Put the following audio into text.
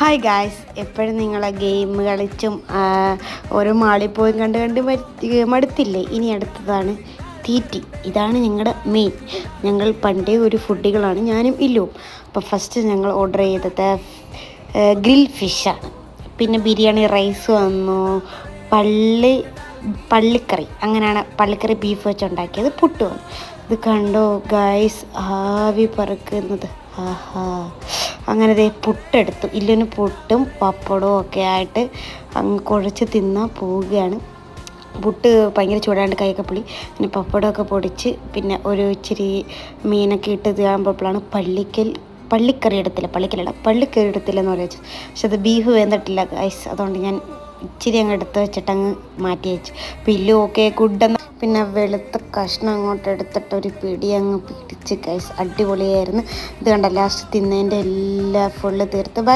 Hi guys, എപ്പോഴും നിങ്ങളെ game കളിച്ചും ഓരോ മാളിൽ പോയി കണ്ട് കണ്ട് മടുത്തില്ലേ? ഇനി അടുത്തതാണ് തീറ്റി. ഇതാണ് ഞങ്ങളുടെ മെയിൻ. ഞങ്ങൾ പണ്ടേ ഒരു ഫുഡികളാണ്, ഞാനും ഇല്ലും. അപ്പോൾ ഫസ്റ്റ് ഞങ്ങൾ ഓർഡർ ചെയ്തത് ഗ്രിൽ ഫിഷാണ്. പിന്നെ ബിരിയാണി റൈസ് വന്നു, പള്ളിക്കറി, അങ്ങനെയാണ് പള്ളിക്കറി ബീഫ് വെച്ചുണ്ടാക്കിയത്. പുട്ട് വന്നു. ഇത് കണ്ടോ ഗായ്സ്, ആവി പറക്കുന്നത്. ആഹാ, അങ്ങനെ ദേ പുട്ടെടുത്തു. ഇല്ലിന് പുട്ടും പപ്പടവും ഒക്കെ ആയിട്ട് അങ്ങ് കുഴച്ച് തിന്നാൻ പോവുകയാണ്. പുട്ട് ഭയങ്കര ചൂടാണ്ട് കൈയൊക്കെ പുളി. പിന്നെ പപ്പടമൊക്കെ പൊടിച്ച് പിന്നെ ഒരു ഇച്ചിരി മീനൊക്കെ ഇട്ട് ഇതാകുമ്പോഴാണ് പള്ളിക്കറി എടുത്തില്ലെന്ന് പറയുന്നത്. പക്ഷെ അത് ബീഫ് വെന്തിട്ടില്ല ഗൈസ്, അതുകൊണ്ട് ഞാൻ ഇച്ചിരി അങ്ങ് എടുത്ത് വെച്ചിട്ട് അങ്ങ് മാറ്റി വെച്ചു. പില്ലും ഓക്കെ ഗുഡെന്ന്. പിന്നെ വെളുത്ത കഷ്ണം അങ്ങോട്ട് എടുത്തിട്ട് ഒരു പിടി അങ്ങ് പിടിച്ച് ഗൈസ്, അടിപൊളിയായിരുന്നു. ഇത് കണ്ട ലാസ്റ്റ് തിന്നതിൻ്റെ എല്ലാം ഫുള്ള് തീർത്ത്. ബൈ.